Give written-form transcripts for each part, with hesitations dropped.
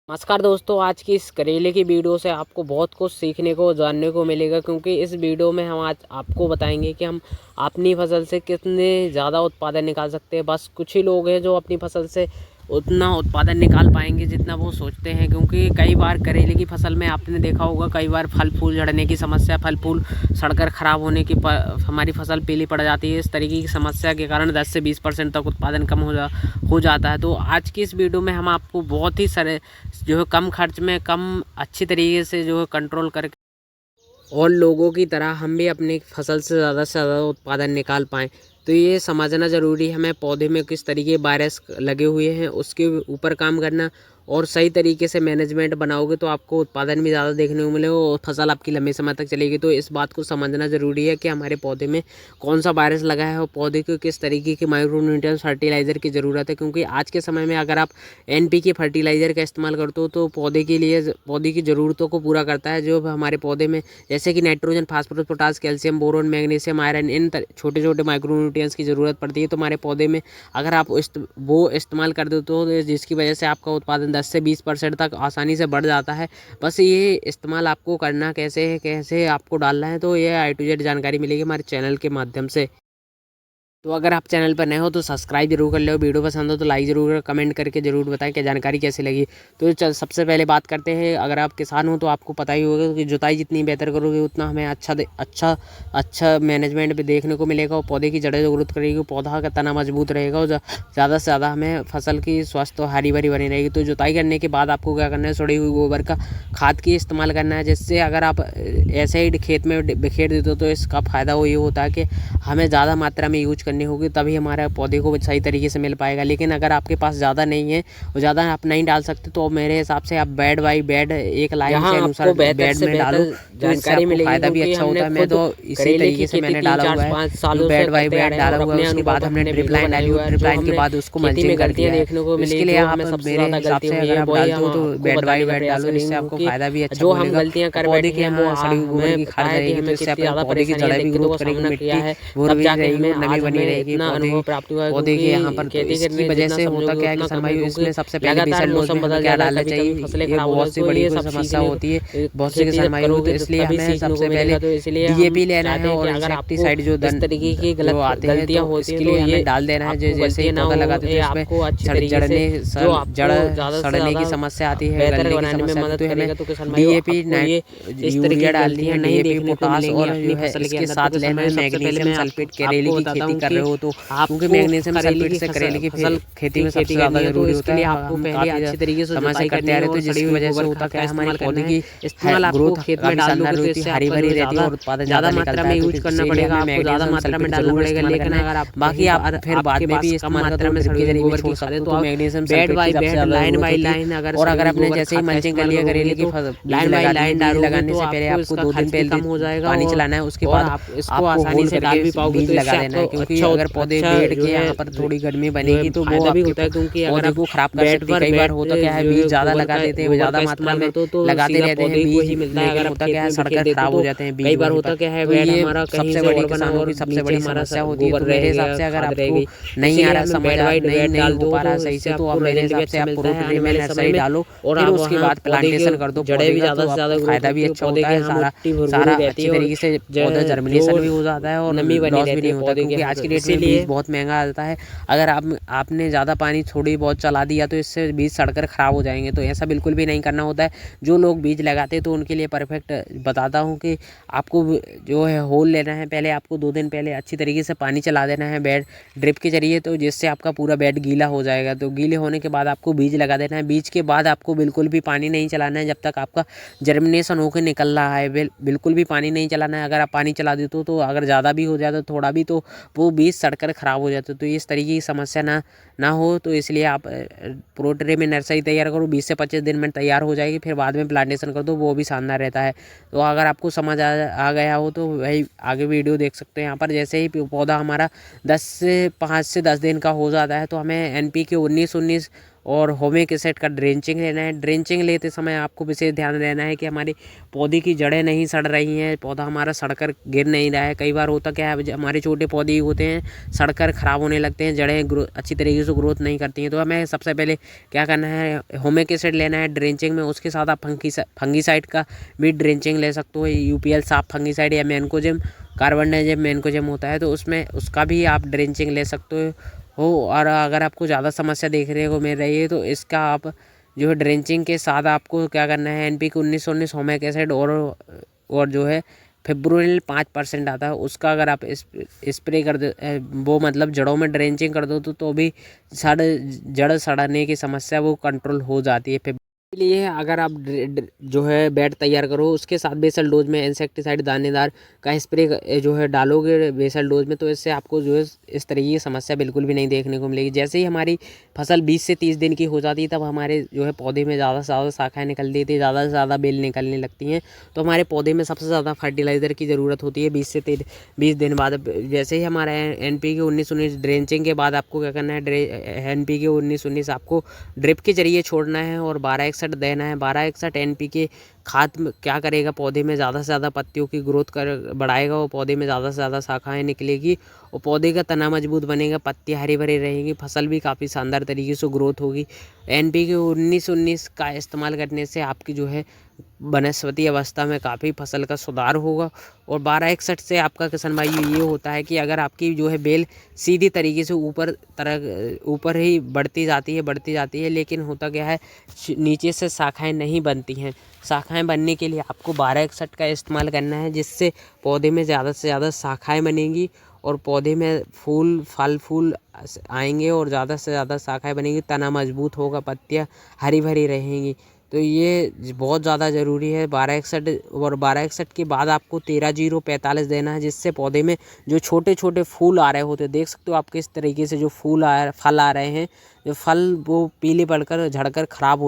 नमस्कार दोस्तों, आज की इस करेले की वीडियो से आपको बहुत कुछ सीखने को जानने को मिलेगा क्योंकि इस वीडियो में हम आज आपको बताएंगे कि हम अपनी फसल से कितने ज़्यादा उत्पादन निकाल सकते हैं। बस कुछ ही लोग हैं जो अपनी फसल से उतना उत्पादन निकाल पाएंगे जितना वो सोचते हैं, क्योंकि कई बार करेले की फसल में आपने देखा होगा कई बार फल फूल झड़ने की समस्या, फल फूल सड़कर ख़राब होने की हमारी फसल पीली पड़ जाती है। इस तरीके की समस्या के कारण 10 से 20% तक उत्पादन कम हो जाता है। तो आज की इस वीडियो में हम आपको बहुत ही सारे जो है कम खर्च में कम अच्छी तरीके से जो है कंट्रोल करके और लोगों की तरह हम भी अपनी फसल से ज़्यादा उत्पादन निकाल पाएँ। तो ये समझना ज़रूरी है, हमें पौधे में किस तरीके वायरस लगे हुए हैं उसके ऊपर काम करना और सही तरीके से मैनेजमेंट बनाओगे तो आपको उत्पादन भी ज़्यादा देखने को मिलेगा और फसल आपकी लंबे समय तक चलेगी। तो इस बात को समझना ज़रूरी है कि हमारे पौधे में कौन सा वायरस लगा है और पौधे को किस तरीके के माइक्रो न्यूट्रिएंट्स फर्टिलाइज़र की ज़रूरत है, क्योंकि आज के समय में अगर आप NPK फर्टिलाइज़र का इस्तेमाल करते हो तो पौधे के लिए पौधे की ज़रूरतों को पूरा करता है। जो हमारे पौधे में जैसे कि nitrogen, phosphorus, potash, calcium, boron, magnesium, iron, इन छोटे छोटे माइक्रो न्यूट्रिएंट्स की ज़रूरत पड़ती है। तो हमारे पौधे में अगर आप वो इस्तेमाल कर देते हो तो जिसकी वजह से आपका उत्पादन 10 से 20% तक आसानी से बढ़ जाता है। बस ये इस्तेमाल आपको करना कैसे है, कैसे आपको डालना है, तो ये A to Z जानकारी मिलेगी हमारे चैनल के माध्यम से। तो अगर आप चैनल पर नए हो तो सब्सक्राइब जरूर कर लो, वीडियो पसंद हो तो लाइक जरूर करें, कमेंट करके जरूर बताएं कि जानकारी कैसी लगी। तो सबसे पहले बात करते हैं, अगर आप किसान हो तो आपको पता ही होगा कि जुताई जितनी बेहतर करोगे उतना हमें अच्छा मैनेजमेंट भी देखने को मिलेगा और पौधे की जड़ें ग्रोथ करेगी, पौधा का तना मजबूत रहेगा और ज़्यादा से ज़्यादा हमें फसल की स्वस्थ और हरी भरी बनी रहेगी। तो जुताई करने के बाद आपको क्या करना है, सड़ी हुई गोबर का खाद की इस्तेमाल करना है, जिससे अगर आप ऐसे ही खेत में बिखेर देते हो तो इसका फ़ायदा वो ये होता है कि हमें ज़्यादा मात्रा में यूज करनी होगी तभी हमारे पौधे को सही तरीके से मिल पाएगा। लेकिन अगर आपके पास ज़्यादा नहीं है और ज़्यादा आप नहीं डाल सकते तो मेरे हिसाब से आप बेड बाई बेड एक लाइन के अनुसार बेड में डालो, जानकारी मिलेगी, फायदा भी अच्छा होता है। मैं तो इसी तरीके से मैंने डाला हुआ है, तो बेड बाई बेड डाला हुआ है। उसके बाद हमने ड्रिप लाइन डाली हुई, ड्रिप लाइन के बाद उसको मल्चिंग कर दिया है। इसके लिए आप मेरे हिसाब से अगर आप डालते हो तो बेड बाई बेड डालो, जिससे आपको फायदा भी अच्छा मिलेगा। पौधे के यहाँ सड़ी हुई गोबर की खाद रहेगी तो इससे अपने पौधे की जड़ें भी ग्रोथ करेगी, मिट्टी भुर भी रहेगी, नमी बनी रहेगी पौधे के यहाँ पर। तो इसकी वजह से होता क्या है कि सरमायु इसमें सबसे पहले बेसल डोज में हमें क्या डालना चाहिए, ये बहुत सी बड़ी कोई समस्या होती है बहुत से सरमायु। तो इसलिए हमें सबसे पहले DAP लेना है और इंसेक्टिसाइड जो तरीके की गलत आते हैं तो इसके लिए हमें डाल देना है। जैसे ही पौधा लगाते हैं तो उसमें जड़ सड़ने की समस्या आती है, गलने की समस्या, तो हमें DAP यूरिया डालनी है, DAP पोटास और जो है इसके साथ लेना है मैग्नीशियम सल्फेट। करेले की खेती कर रहे हो तो क्योंकि मैग्नीशियम सल्फेट से करेले की फसल खेती में सबसे ज़्यादा जरूरी होता है, आपको पहले अच्छी तरीके से समझ करते आ रहे थे, जिसकी वजह से होता क्या है हमारे पौधे की इस्तेमाल ग्रोथ खेत में डालना होती है, हरी भरी रहती है और उत्पादन ज़्यादा मात्रा में यूज करना पड़ेगा, आपको ज़्यादा मात्रा में डालना पड़ेगा। लेकिन अगर आप बाकी आप फिर बाद में भी कम मात्रा में सड़ी हुई गोबर की खाद तो magnesium bed by bed line by line अगर आपने जैसे ही मल्चिंग कर लिया करेले की लाइन बाई लाइन लगाने से पहले आपको 2 दिन पहले कम हो जाएगा पानी चलाना है, उसके बाद आप इसको आसानी से डाल भी पाओगे, बीज लगा देना है। क्योंकि अगर पौधे पेड़ के यहाँ पर थोड़ी गर्मी बनेगी तो वो भी होता है, क्योंकि अगर आपको खराब कर सकती है। कई बार होता क्या है बीज ज़्यादा लगा देते हैं, ज़्यादा मात्रा में लगाते रहते हैं बीज, लेकिन होता क्या है सड़कर खराब हो जाते हैं बीज। कई बार होता क्या है बेड हमारा सबसे बड़ी किसानों की सबसे बड़ी समस्या होती है। तो मेरे हिसाब से अगर आपको नहीं आ रहा समझ नहीं हो पा रहा सही से तो आप मेरे हिसाब से आप प्रोट्री में नर्सरी डालो और उसके बाद प्लांटेशन कर दो, जड़ें भी ज़्यादा से ज़्यादा फायदा भी अच्छा होता है, सारा अच्छी तरीके से पौधा जर्मिनेशन भी हो जाता है और नमी लॉस भी नहीं होता, क्योंकि आज की डेट में बीज बहुत महंगा आता है। अगर आपने ज़्यादा पानी थोड़ी बहुत चला दिया तो इससे बीज सड़कर ख़राब हो जाएंगे, तो ऐसा बिल्कुल भी नहीं करना होता है। जो लोग बीज लगाते हैं तो उनके लिए परफेक्ट बताता हूँ कि आपको जो है होल लेना है, पहले आपको 2 दिन पहले अच्छी तरीके से पानी चला देना है बेड ड्रिप के जरिए, तो जिससे आपका पूरा बेड गीला हो जाएगा। तो गीले होने के बाद आपको बीज लगा देना है, बीज के बाद आपको बिल्कुल भी पानी नहीं चलाना है जब तक आपका जर्मिनेशन होकर निकल रहा है, बिल्कुल भी पानी नहीं चलाना है। अगर आप पानी चला देते हो तो अगर ज़्यादा भी हो जाता थोड़ा भी तो वो बीज सड़कर ख़राब हो जाते। तो इस तरीके की समस्या ना हो, तो इसलिए आप प्रोट्रे में नर्सरी तैयार करो, 20 से 25 दिन में तैयार हो जाएगी, फिर बाद में प्लांटेशन कर दो, वो भी शानदार रहता है। तो अगर आपको समझ आ गया हो तो वही आगे वीडियो देख सकते हैं। यहाँ पर जैसे ही पौधा हमारा 5 से 10 दिन का हो जाता है तो हमें NPK 19-19 और होमिक एसिड का ड्रेंचिंग लेना है। ड्रेंचिंग लेते समय आपको विशेष ध्यान देना है कि हमारी पौधे की जड़ें नहीं सड़ रही हैं, पौधा हमारा सड़कर गिर नहीं रहा है। कई बार होता क्या है, हमारे छोटे पौधे ही होते हैं, सड़कर ख़राब होने लगते हैं, जड़ें अच्छी तरीके से ग्रोथ नहीं करती हैं। तो हमें सबसे पहले क्या करना है, होमिक एसिड लेना है ड्रेंचिंग में। उसके साथ आप फंगीसाइड का भी ड्रेंचिंग ले सकते हो, यूपीएल साफ फंगीसाइड या मैनकोजेब कार्बनडाजिम मैनकोजेब होता है, तो उसमें उसका भी आप ड्रेंचिंग ले सकते हो। और अगर आपको ज़्यादा समस्या देखने को मिल रही है तो इसका आप जो है ड्रेंचिंग के साथ आपको क्या करना है, NPK 19-19 होमिक एसिड और जो है फिब्रुलिन 5% आता है, उसका अगर आप स्प्रे कर दो, वो मतलब जड़ों में ड्रेंचिंग कर दो तो भी जड़ सड़ने की समस्या वो कंट्रोल हो जाती है। इसलिए अगर आप जो है बेड तैयार करो, उसके साथ बेसल डोज में इंसेक्टिसाइड दानेदार का स्प्रे जो है डालोगे बेसल डोज में, तो इससे आपको जो है इस तरह की समस्या बिल्कुल भी नहीं देखने को मिलेगी। जैसे ही हमारी फसल 20 से 30 दिन की हो जाती है, तब हमारे जो है पौधे में ज़्यादा से ज़्यादा शाखाएँ निकलती थी, ज़्यादा से ज़्यादा बेल निकलने लगती हैं। तो हमारे पौधे में सबसे ज़्यादा फर्टिलाइज़र की ज़रूरत होती है 20 दिन बाद। जैसे ही हमारा NPK 19-19 ड्रेंचिंग के बाद आपको क्या करना है, NPK 19-19 आपको ड्रिप के जरिए छोड़ना है और 12-61 देना है। 12-61 NPK खाद क्या करेगा, पौधे में ज़्यादा से ज़्यादा पत्तियों की ग्रोथ बढ़ाएगा, और पौधे में ज़्यादा से ज़्यादा शाखाएँ निकलेगी और पौधे का तना मजबूत बनेगा, पत्तियाँ हरी भरी रहेंगी, फसल भी काफ़ी शानदार तरीके से ग्रोथ होगी। NPK 19-19 का इस्तेमाल करने से आपकी जो है वनस्पति अवस्था में काफ़ी फसल का सुधार होगा। और 12-61 से आपका किसान भाई ये होता है कि अगर आपकी जो है बेल सीधी तरीके से ऊपर ही बढ़ती जाती है, लेकिन होता क्या है, नीचे से शाखाएं नहीं बनती हैं। शाखाएं बनने के लिए आपको 12-61 का इस्तेमाल करना है, जिससे पौधे में ज़्यादा से ज़्यादा शाखाएं बनेंगी और पौधे में फल फूल आएंगे और ज़्यादा से ज़्यादा शाखाएं बनेंगी, तना मजबूत होगा, पत्तियाँ हरी भरी रहेंगी। तो ये बहुत ज़्यादा ज़रूरी है 12-61। और 12-61 के बाद आपको 13-0-45 देना है, जिससे पौधे में जो छोटे छोटे फूल आ रहे होते हैं, देख सकते हो आप किस तरीके से जो फल आ रहे हैं, जो फल वो पीले पड़कर झड़कर ख़राब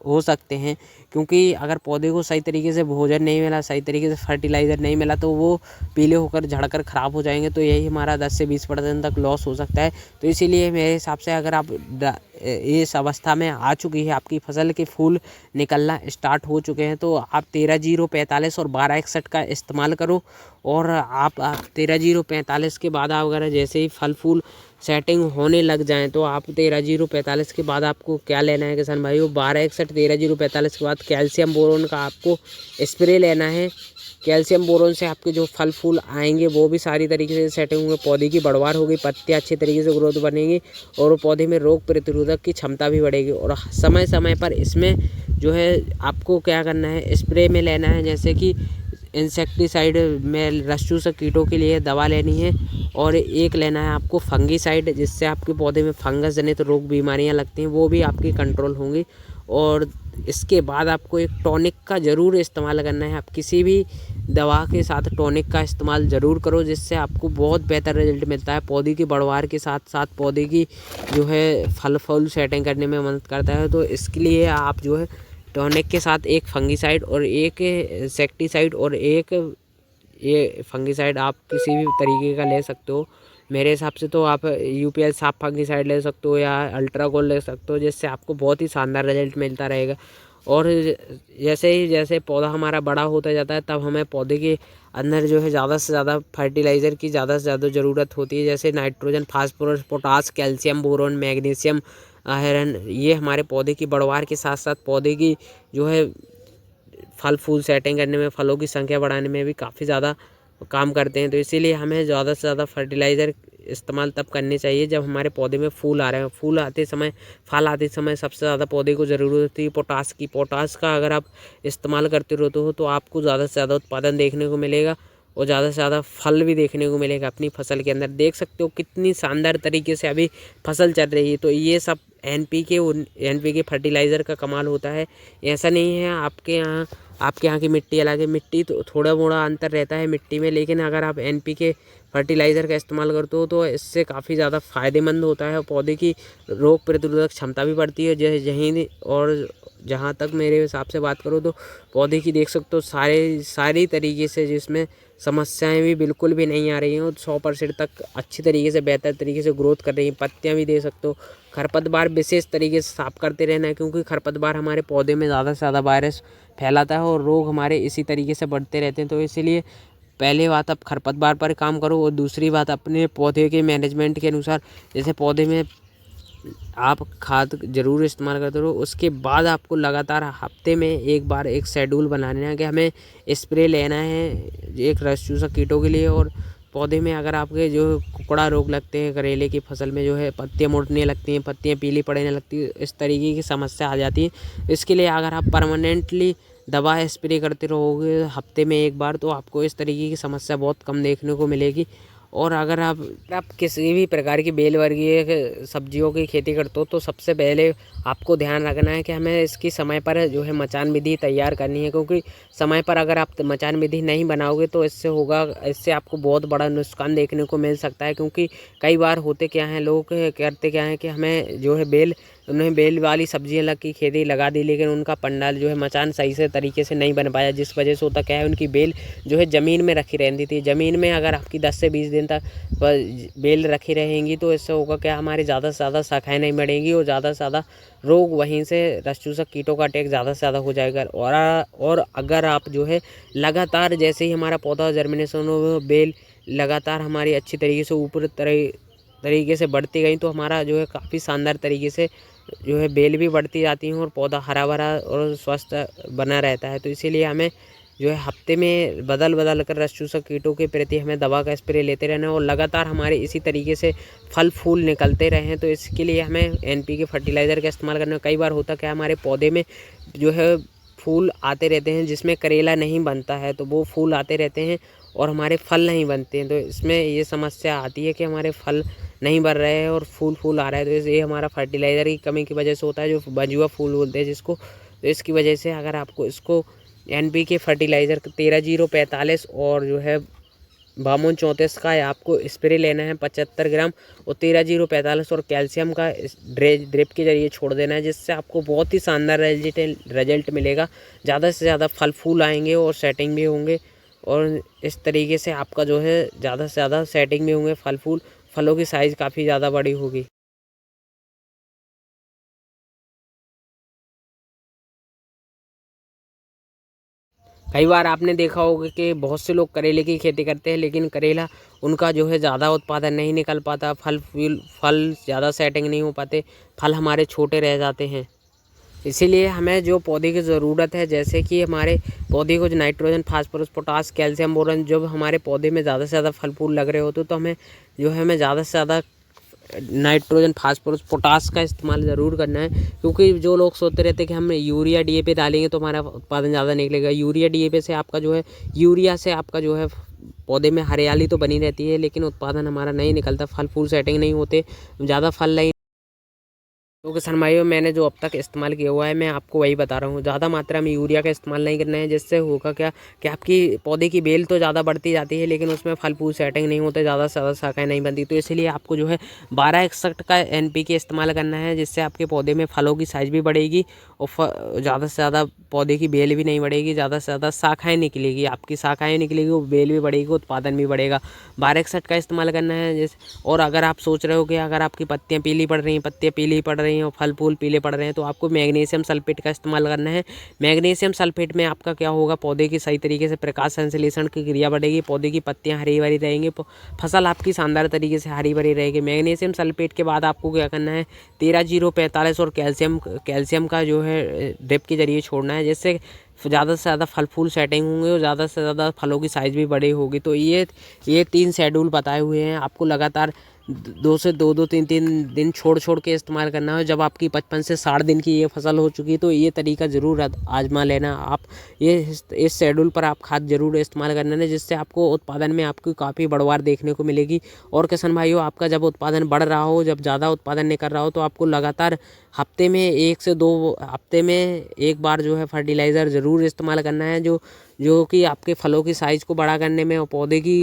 हो सकते हैं। क्योंकि अगर पौधे को सही तरीके से भोजन नहीं मिला, सही तरीके से फर्टिलाइज़र नहीं मिला, तो वो पीले होकर झड़कर ख़राब हो जाएंगे। तो यही हमारा 10 से 20% तक लॉस हो सकता है। तो इसीलिए मेरे हिसाब से अगर आप इस अवस्था में आ चुकी है, आपकी फसल के फूल निकलना स्टार्ट हो चुके हैं, तो आप 13-0-45 और 12-61 का इस्तेमाल करो। और आप 13-0-45 के बाद आप अगर जैसे ही फल फूल सेटिंग होने लग जाएं, तो आप 13-0-45 के बाद आपको क्या लेना है किसान भाइयों, 12-61 13-0-45 के बाद कैल्शियम बोरोन का आपको स्प्रे लेना है। कैल्शियम बोरोन से आपके जो फल फूल आएंगे वो भी सारी तरीके से सेटिंग होंगे, पौधे की बढ़वार होगी, पत्तियाँ अच्छे तरीके से ग्रोथ बनेंगी और पौधे में रोग प्रतिरोधक की क्षमता भी बढ़ेगी। और समय समय पर इसमें जो है आपको क्या करना है, स्प्रे में लेना है, जैसे कि इंसेक्टिसाइड में रस्सू से कीटों के लिए दवा लेनी है, और एक लेना है आपको फंगीसाइड, जिससे आपके पौधे में फंगस जनित रोग बीमारियां लगती हैं वो भी आपकी कंट्रोल होंगी। और इसके बाद आपको एक टॉनिक का ज़रूर इस्तेमाल करना है। आप किसी भी दवा के साथ टॉनिक का इस्तेमाल ज़रूर करो, जिससे आपको बहुत बेहतर रिजल्ट मिलता है। पौधे की बढ़वार के साथ साथ पौधे की जो है फल फूल सेटिंग करने में मदद करता है। तो इसके लिए आप जो है टॉनिक के साथ एक फंगीसाइड और एक इंसेक्टिसाइड और एक ये फंगीसाइड आप किसी भी तरीके का ले सकते हो। मेरे हिसाब से तो आप यूपीएल साफ फंगीसाइड ले सकते हो या अल्ट्रागोल्ड ले सकते हो, जिससे आपको बहुत ही शानदार रिजल्ट मिलता रहेगा। और जैसे पौधा हमारा बड़ा होता जाता है, तब हमें पौधे के अंदर जो है ज़्यादा से ज़्यादा फर्टिलाइज़र की ज़्यादा से ज़्यादा ज़रूरत होती है, जैसे nitrogen, phosphorus, potash, calcium, boron, magnesium, iron. ये हमारे पौधे की बढ़वार के साथ साथ पौधे की जो है फल फूल सेटिंग करने में, फलों की संख्या बढ़ाने में भी काफ़ी ज़्यादा काम करते हैं। तो इसीलिए हमें ज़्यादा से ज़्यादा फर्टिलाइज़र इस्तेमाल तब करनी चाहिए जब हमारे पौधे में फूल आ रहे हैं। फल आते समय सबसे ज़्यादा पौधे को ज़रूरत होती है पोटास की। पोटास का अगर आप इस्तेमाल करते रहते हो तो आपको ज़्यादा से ज़्यादा उत्पादन देखने को मिलेगा और ज़्यादा से ज़्यादा फल भी देखने को मिलेगा अपनी फसल के अंदर। देख सकते हो कितनी शानदार तरीके से अभी फसल चल रही है। तो ये सब NPK फर्टिलाइज़र का कमाल होता है। ऐसा नहीं है आपके यहाँ की मिट्टी अलग है, मिट्टी तो थोड़ा मोड़ा अंतर रहता है मिट्टी में, लेकिन अगर आप NPK फर्टिलाइज़र का इस्तेमाल करते हो तो इससे काफ़ी ज़्यादा फ़ायदेमंद होता है। पौधे की रोग प्रतिरोधक क्षमता भी बढ़ती है। और जहाँ तक मेरे हिसाब से बात करूँ तो पौधे की देख सकते हो सारी तरीके से जिसमें समस्याएं भी बिल्कुल भी नहीं आ रही हैं और 100% तक अच्छी तरीके से बेहतर तरीके से ग्रोथ कर रही हैं। पत्तियां भी दे सकते हो। खरपतवार विशेष तरीके से साफ करते रहना है, क्योंकि खरपतवार हमारे पौधे में ज़्यादा से ज़्यादा वायरस फैलाता है और रोग हमारे इसी तरीके से बढ़ते रहते हैं। तो इसीलिए पहले बात आप खरपतवार पर काम करो और दूसरी बात अपने पौधे के मैनेजमेंट के अनुसार, जैसे पौधे में आप खाद ज़रूर इस्तेमाल करते रहो। उसके बाद आपको लगातार हफ्ते में एक बार एक शेड्यूल बनाना है कि हमें स्प्रे लेना है एक रस चूसक कीटों के लिए। और पौधे में अगर आपके जो कुकड़ा रोग लगते हैं, करेले की फसल में जो है पत्तियां मुड़ने लगती हैं, पत्तियां पीली पड़ने लगती है, इस तरीके की समस्या आ जाती है। इसके लिए अगर आप परमानेंटली दवा स्प्रे करते रहोगे हफ्ते में एक बार, तो आपको इस तरीके की समस्या बहुत कम देखने को मिलेगी। और अगर आप किसी भी प्रकार की बेल वर्गीय सब्जियों की खेती करते हो तो सबसे पहले आपको ध्यान रखना है कि हमें इसकी समय पर जो है मचान विधि तैयार करनी है, क्योंकि समय पर अगर आप मचान विधि नहीं बनाओगे तो इससे आपको बहुत बड़ा नुकसान देखने को मिल सकता है। क्योंकि कई बार होते क्या हैं, लोग करते क्या हैं कि हमें जो है उन्हें बेल वाली सब्जियां की खेती लगा दी, लेकिन उनका पंडाल जो है मचान सही से तरीके से नहीं बन पाया, जिस वजह से होता क्या है उनकी बेल जो है ज़मीन में रखी रहती थी। ज़मीन में अगर आपकी 10 से 20 दिन तक बेल रखी रहेंगी तो इससे होगा क्या, हमारी ज़्यादा से ज़्यादा शाखाएँ नहीं बढ़ेंगी और ज़्यादा से ज़्यादा रोग वहीं से रस चूसक कीटों का अटैक ज़्यादा से ज़्यादा हो जाएगा। और अगर आप जो है लगातार जैसे ही हमारा पौधा जर्मिनेशन हो, बेल लगातार हमारी अच्छी तरीके से ऊपर तरीके से बढ़ती गई तो हमारा जो है काफ़ी शानदार तरीके से जो है बेल भी बढ़ती जाती हैं और पौधा हरा भरा और स्वस्थ बना रहता है। तो इसीलिए हमें जो है हफ्ते में बदल कर रस चूसक कीटों के प्रति हमें दवा का स्प्रे लेते रहना है और लगातार हमारे इसी तरीके से फल फूल निकलते रहें। तो इसके लिए हमें NPK फर्टिलाइज़र का इस्तेमाल करना है। कई बार होता क्या, हमारे पौधे में जो है फूल आते रहते हैं जिसमें करेला नहीं बनता है, तो वो फूल आते रहते हैं और हमारे फल नहीं बनते हैं। तो इसमें ये समस्या आती है कि हमारे फल नहीं बन रहे हैं और फूल आ रहा है। तो ये हमारा फर्टिलाइज़र की कमी की वजह से होता है, जो बंजुआ फूल बोलते हैं जिसको। तो इसकी वजह से अगर आपको इसको NPK फर्टिलाइज़र 13-0-45 और जो है बामोन 34 का आपको स्प्रे लेना है 75 ग्राम, और 13-0-45 और कैल्शियम का ड्रिप के जरिए छोड़ देना है, जिससे आपको बहुत ही शानदार रिजल्ट मिलेगा। ज़्यादा से ज़्यादा फल फूल आएंगे और सेटिंग भी होंगे, और इस तरीके से आपका जो है ज़्यादा से ज़्यादा सेटिंग भी होंगे, फलों की साइज़ काफ़ी ज़्यादा बड़ी होगी। कई बार आपने देखा होगा कि बहुत से लोग करेले की खेती करते हैं, लेकिन करेला उनका जो है ज़्यादा उत्पादन नहीं निकल पाता, फल ज़्यादा सेटिंग नहीं हो पाते, फल हमारे छोटे रह जाते हैं। इसीलिए हमें जो पौधे की ज़रूरत है, जैसे कि हमारे पौधे को जो nitrogen, phosphorus, potash, calcium, boron, जब हमारे पौधे में ज़्यादा से ज़्यादा फल फूल लग रहे होते तो हमें ज़्यादा से ज़्यादा नाइट्रोजन, फास्फोरस, पोटास का इस्तेमाल ज़रूर करना है। क्योंकि जो लोग सोचते रहते हैं कि हम यूरिया DAP डालेंगे तो हमारा उत्पादन ज़्यादा निकलेगा। यूरिया DAP से आपका जो है पौधे में हरियाली तो बनी रहती है, लेकिन उत्पादन हमारा नहीं निकलता, फल फूल सेटिंग नहीं होते, ज़्यादा फल नहीं। तो किसान भाइयों, मैंने जो अब तक इस्तेमाल किया हुआ है मैं आपको वही बता रहा हूँ। ज़्यादा मात्रा में यूरिया का इस्तेमाल नहीं करना है, जिससे होगा क्या कि आपकी पौधे की बेल तो ज़्यादा बढ़ती जाती है, लेकिन उसमें फल फूल सेटिंग नहीं होते, ज़्यादा से ज़्यादा शाखाएँ नहीं बनती। तो इसीलिए आपको जो है 1261 का NPK इस्तेमाल करना है, जिससे आपके पौधे में फलों की साइज़ भी बढ़ेगी और ज़्यादा से ज़्यादा पौधे की बेल भी नहीं बढ़ेगी, ज़्यादा से ज़्यादा शाखाएँ निकलेगी, आपकी शाखाएँ निकलेगी, वो बेल भी बढ़ेगी, उत्पादन भी बढ़ेगा। 1261 का इस्तेमाल करना है। जैसे और अगर आप सोच रहे हो कि अगर आपकी पत्तियाँ पीली पड़ रही हैं और फल फूल पीले पड़ रहे हैं, तो आपको मैग्नीशियम सल्फेट का इस्तेमाल करना है। मैग्नीशियम सल्फेट में आपका क्या होगा, पौधे की सही तरीके से प्रकाश संश्लेषण की क्रिया बढ़ेगी, पौधे की पत्तियाँ हरी भरी रहेंगी, फसल आपकी शानदार तरीके से हरी भरी रहेगी। मैग्नीशियम सल्फेट के बाद आपको क्या करना है, 13-0-45 और कैल्शियम का जो है ड्रिप के जरिए छोड़ना है, जिससे ज़्यादा से ज़्यादा फल फूल सेटिंग होंगे और ज़्यादा से ज़्यादा फलों की साइज़ भी बड़ी होगी। तो ये 3 शेड्यूल बताए हुए हैं, आपको लगातार 2 से 2 3 दिन छोड़ के इस्तेमाल करना है। जब आपकी 55 से 60 दिन की ये फसल हो चुकी है तो ये तरीका ज़रूर आजमा लेना आप। इस शेड्यूल पर आप खाद ज़रूर इस्तेमाल करना है, जिससे आपको उत्पादन में आपकी काफ़ी बढ़वार देखने को मिलेगी। और किसान भाइयों, आपका जब उत्पादन बढ़ रहा हो, जब ज़्यादा उत्पादन नहीं कर रहा हो, तो आपको लगातार हफ्ते में 1 से 2 हफ्ते में एक बार जो है फर्टिलाइज़र ज़रूर इस्तेमाल करना है, जो कि आपके फलों की साइज़ को बड़ा करने में और पौधे की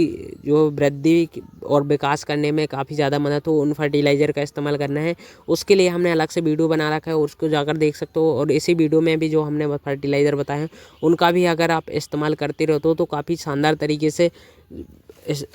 जो वृद्धि और विकास करने में काफ़ी काफ़ी ज़्यादा मदद हो उन फर्टिलाइज़र का इस्तेमाल करना है। उसके लिए हमने अलग से वीडियो बना रखा है, उसको जाकर देख सकते हो। और इसी वीडियो में भी जो हमने फर्टिलाइज़र बताए हैं उनका भी अगर आप इस्तेमाल करते रहते हो तो काफ़ी शानदार तरीके से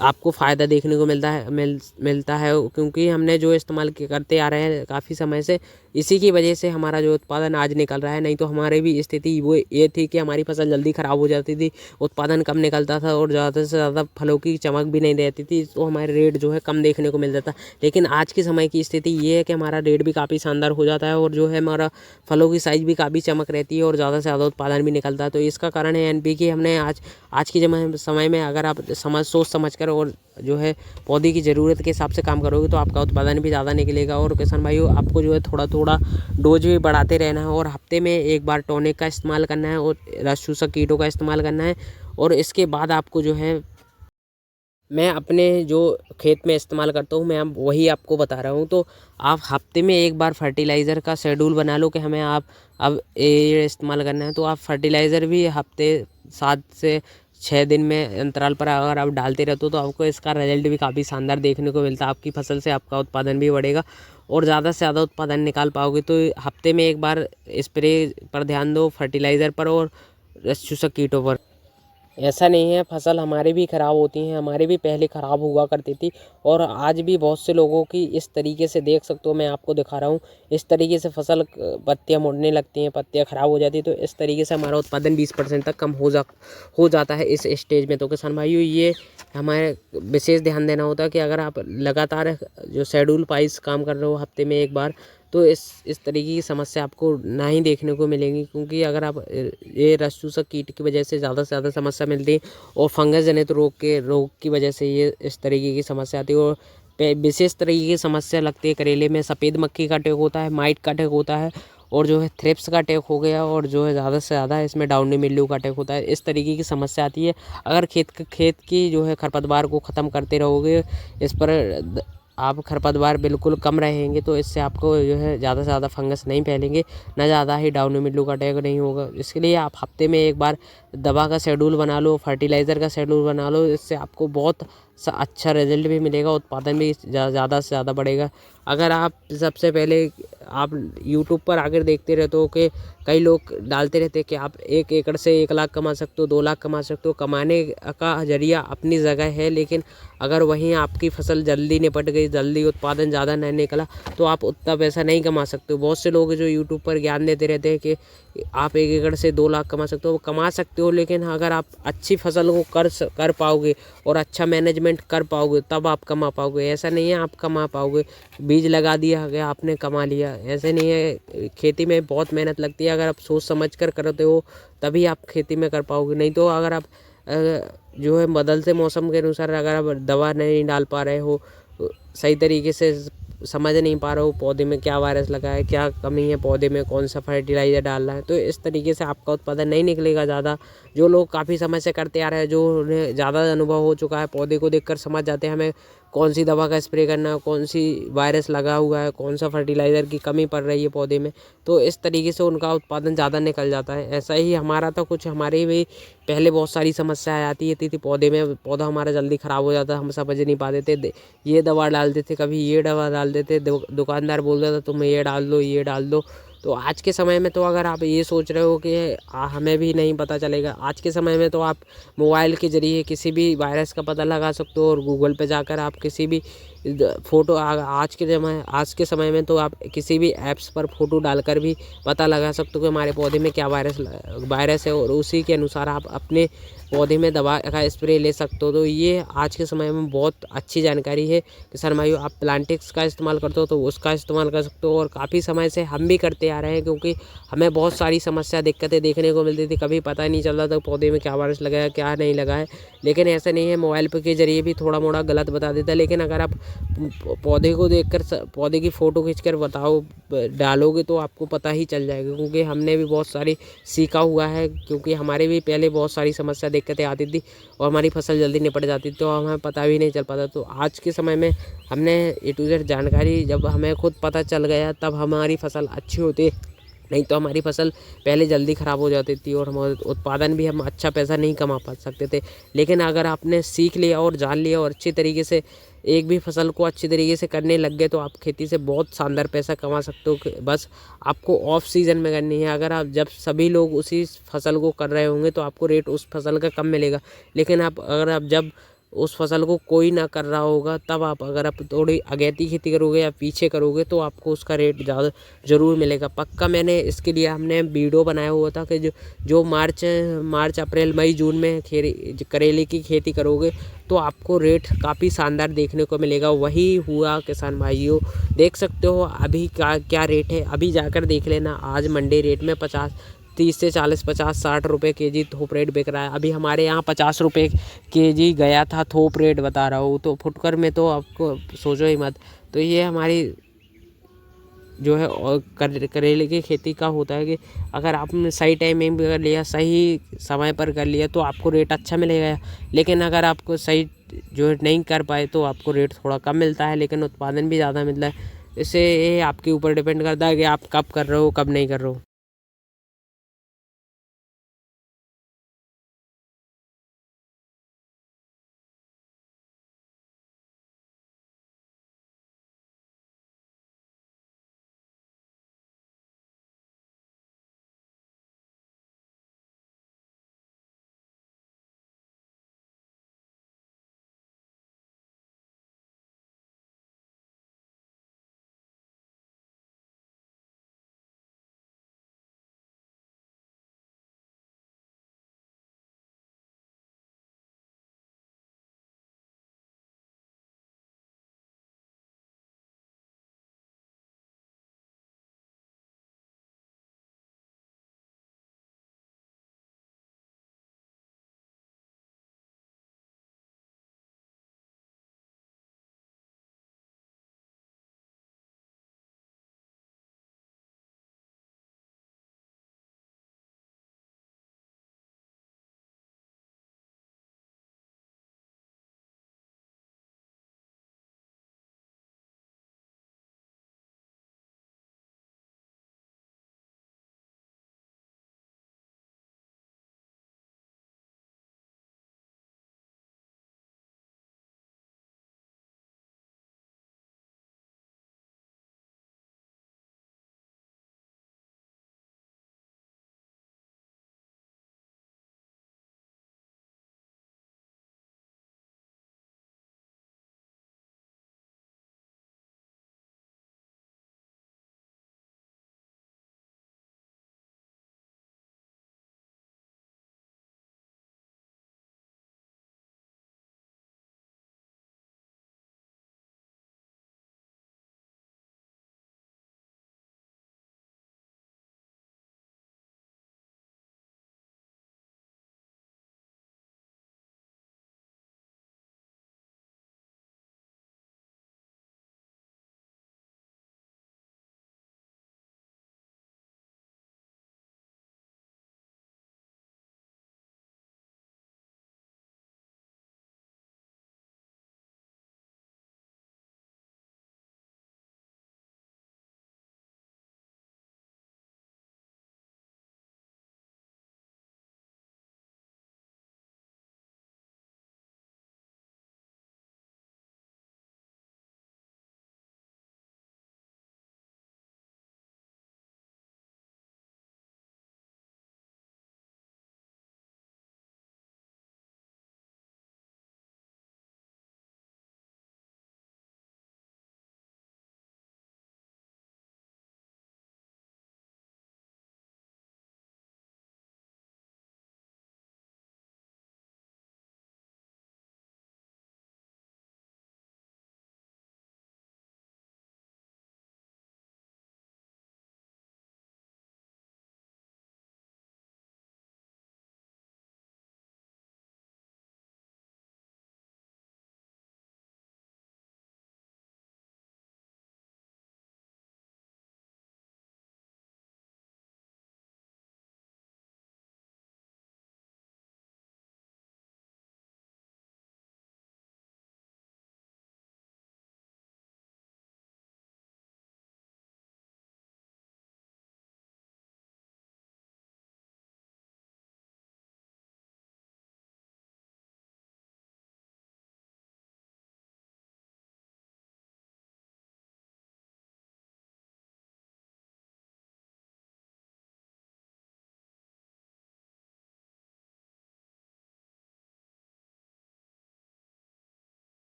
आपको फ़ायदा देखने को मिलता है, क्योंकि हमने जो इस्तेमाल करते आ रहे हैं काफ़ी समय से, इसी की वजह से हमारा जो उत्पादन आज निकल रहा है। नहीं तो हमारी भी स्थिति वो ये थी कि हमारी फसल जल्दी ख़राब हो जाती थी, उत्पादन कम निकलता था और ज़्यादा से ज़्यादा फलों की चमक भी नहीं रहती थी, तो हमारे रेट जो है कम देखने को मिल जाता। लेकिन आज के समय की स्थिति ये है कि हमारा रेट भी काफ़ी शानदार हो जाता है और जो है हमारा फलों की साइज़ भी काफ़ी चमक रहती है और ज़्यादा से ज़्यादा उत्पादन भी निकलता है। तो इसका कारण है NPK। हमने आज के समय में अगर आप सोच समझ कर और जो है पौधे की ज़रूरत के हिसाब से काम करोगे तो आपका उत्पादन भी ज़्यादा निकलेगा। और किसान भाइयों, आपको जो है थोड़ा थोड़ा डोज भी बढ़ाते रहना है और हफ्ते में एक बार टॉनिक का इस्तेमाल करना है और रस चूसक कीटों का इस्तेमाल करना है। और इसके बाद आपको जो है मैं अपने जो खेत में इस्तेमाल करता हूँ मैं अब वही आपको बता रहा हूँ। तो आप हफ्ते में एक बार फर्टिलाइज़र का शेड्यूल बना लो कि हमें आप अब ये इस्तेमाल करना है। तो आप फर्टिलाइज़र भी हफ्ते 7 से 6 दिन में अंतराल पर अगर आप डालते रहते हो तो आपको इसका रिजल्ट भी काफ़ी शानदार देखने को मिलता है। आपकी फसल से आपका उत्पादन भी बढ़ेगा और ज़्यादा से ज़्यादा उत्पादन निकाल पाओगे। तो हफ्ते में एक बार स्प्रे पर ध्यान दो, फर्टिलाइज़र पर और रस चूसक कीटों पर। ऐसा नहीं है, फसल हमारी भी ख़राब होती हैं, हमारी भी पहले ख़राब हुआ करती थी और आज भी बहुत से लोगों की इस तरीके से देख सकते हो। मैं आपको दिखा रहा हूँ, इस तरीके से फसल पत्तियाँ मुड़ने लगती हैं, पत्तियाँ ख़राब हो जाती है। तो इस तरीके से हमारा उत्पादन 20% तक कम हो जाता है इस स्टेज में। तो किसान भाइयों, ये हमारे विशेष ध्यान देना होता है कि अगर आप लगातार जो शेड्यूल वाइज काम कर रहे हो हफ्ते में एक बार, तो इस तरीके की समस्या आपको ना ही देखने को मिलेंगी। क्योंकि अगर आप ये रस चूसक कीट की वजह से ज़्यादा से ज़्यादा समस्या मिलती है और फंगस जनित रोग की वजह से ये इस तरीके की समस्या आती है। और विशेष तरीके की समस्या लगती है करेले में, सफ़ेद मक्खी का अटैक होता है, माइट का अटैक होता है और जो है थ्रिप्स का अटैक हो गया और जो है ज़्यादा से ज़्यादा इसमें डाउनी मिल्ड्यू का अटैक होता है। इस तरीके की समस्या आती है। अगर खेत की जो है खरपतवार को ख़त्म करते रहोगे, इस पर आप खरपतवार बिल्कुल कम रहेंगे, तो इससे आपको जो है ज़्यादा से ज़्यादा फंगस नहीं फैलेंगे, ना ज़्यादा ही डाउनी मिल्ड्यू का अटैक नहीं होगा। इसके लिए आप हफ्ते में एक बार दवा का शेड्यूल बना लो, फर्टिलाइज़र का शेड्यूल बना लो। इससे आपको बहुत अच्छा रिजल्ट भी मिलेगा, उत्पादन भी ज़्यादा से ज़्यादा बढ़ेगा। अगर आप सबसे पहले आप यूट्यूब पर आकर देखते रहते हो कि कई लोग डालते रहते हैं कि आप 1 एकड़ से 1 लाख कमा सकते हो, 2 लाख कमा सकते हो। कमाने का जरिया अपनी जगह है, लेकिन अगर वहीं आपकी फसल जल्दी निपट गई, जल्दी उत्पादन ज़्यादा नहीं निकला, तो आप उतना पैसा नहीं कमा सकते हो। बहुत से लोग जो यूट्यूब पर ज्ञान देते रहते हैं कि आप 1 एकड़ से 2 लाख कमा सकते हो, वो कमा सकते हो, लेकिन अगर आप अच्छी फसल को कर पाओगे और अच्छा मैनेजमेंट कर पाओगे तब आप कमा पाओगे। ऐसा नहीं है आप कमा पाओगे, बीज लगा दिया गया आपने कमा लिया, ऐसे नहीं है। खेती में बहुत मेहनत लगती है, अगर आप सोच समझ कर करते हो तभी आप खेती में कर पाओगे। नहीं तो अगर आप जो है बदलते मौसम के अनुसार अगर आप दवा नहीं डाल पा रहे हो, सही तरीके से समझ नहीं पा रहे हो पौधे में क्या वायरस लगा है, क्या कमी है पौधे में, कौन सा फर्टिलाइज़र डालना है, तो इस तरीके से आपका उत्पादन नहीं निकलेगा ज़्यादा। जो लोग काफ़ी समय से करते आ रहे हैं, जो उन्हें ज़्यादा अनुभव हो चुका है, पौधे को देखकर समझ जाते हैं हमें कौन सी दवा का स्प्रे करना है, कौन सी वायरस लगा हुआ है, कौन सा फर्टिलाइज़र की कमी पड़ रही है पौधे में, तो इस तरीके से उनका उत्पादन ज़्यादा निकल जाता है। ऐसा ही हमारा तो कुछ हमारे भी पहले बहुत सारी समस्याएं आती थी पौधे में, पौधा हमारा जल्दी ख़राब हो जाता, हम समझ नहीं पाते थे, ये दवा डाल देते, कभी ये दवा डाल देते, दुकानदार बोल रहा था तुम ये डाल दो, ये डाल दो। तो आज के समय में तो अगर आप ये सोच रहे हो कि हमें भी नहीं पता चलेगा, आज के समय में तो आप मोबाइल के ज़रिए किसी भी वायरस का पता लगा सकते हो और गूगल पे जाकर आप किसी भी फ़ोटो आज के समय में तो आप किसी भी ऐप्स पर फ़ोटो डालकर भी पता लगा सकते हो कि हमारे पौधे में क्या वायरस है और उसी के अनुसार आप अपने पौधे में दवा का स्प्रे ले सकते हो। तो ये आज के समय में बहुत अच्छी जानकारी है किसान भाइयों। आप प्लांटिक्स का इस्तेमाल करते हो तो उसका इस्तेमाल कर सकते हो और काफ़ी समय से हम भी करते आ रहे हैं, क्योंकि हमें बहुत सारी समस्या दिक्कतें देखने को मिलती थी, कभी पता नहीं चलता था पौधे में क्या वायरस लगा है क्या नहीं लगा है। लेकिन ऐसा नहीं है, मोबाइल पर के ज़रिए भी थोड़ा मोड़ा गलत बता देता है, लेकिन अगर आप पौधे को देखकर पौधे की फ़ोटो खींचकर डालोगे तो आपको पता ही चल जाएगा। क्योंकि हमने भी बहुत सारी सीखा हुआ है, क्योंकि हमारे भी पहले बहुत सारी समस्या दिक्कतें आती थी और हमारी फसल जल्दी निपट जाती थी, तो हमें पता भी नहीं चल पाता। तो आज के समय में हमने A to Z जानकारी जब हमें खुद पता चल गया तब हमारी फसल अच्छी होती, नहीं तो हमारी फसल पहले जल्दी ख़राब हो जाती थी और हमारे उत्पादन भी हम अच्छा पैसा नहीं कमा पा सकते थे। लेकिन अगर आपने सीख लिया और जान लिया और अच्छी तरीके से एक भी फसल को अच्छी तरीके से करने लग गए तो आप खेती से बहुत शानदार पैसा कमा सकते हो। बस आपको ऑफ सीज़न में करनी है। अगर आप जब सभी लोग उसी फसल को कर रहे होंगे तो आपको रेट उस फसल का कम मिलेगा। लेकिन अगर आप जब उस फसल को कोई ना कर रहा होगा तब अगर आप थोड़ी अगैती खेती करोगे या पीछे करोगे तो आपको उसका रेट ज़्यादा ज़रूर मिलेगा पक्का। मैंने इसके लिए हमने वीडियो बनाया हुआ था कि जो मार्च अप्रैल मई जून में करेले की खेती करोगे तो आपको रेट काफ़ी शानदार देखने को मिलेगा। वही हुआ किसान भाइयों, देख सकते हो अभी क्या रेट है। अभी जाकर देख लेना, आज मंडी रेट में 30 से 40, 50, 60 रुपये केजी थोक रेट बिक रहा है। अभी हमारे यहाँ 50 रुपये केजी गया था, थोक रेट बता रहा हूँ। तो फुटकर में तो आपको सोचो ही मत। तो ये हमारी जो है और करेले की खेती का होता है कि अगर आपने सही टाइमिंग में कर लिया, सही समय पर कर लिया तो आपको रेट अच्छा मिलेगा। लेकिन अगर आपको सही जो है नहीं कर पाए तो आपको रेट थोड़ा कम मिलता है, लेकिन उत्पादन भी ज़्यादा मिलता है। इससे ये आपके ऊपर डिपेंड करता है कि आप कब कर रहे हो, कब नहीं कर रहे हो।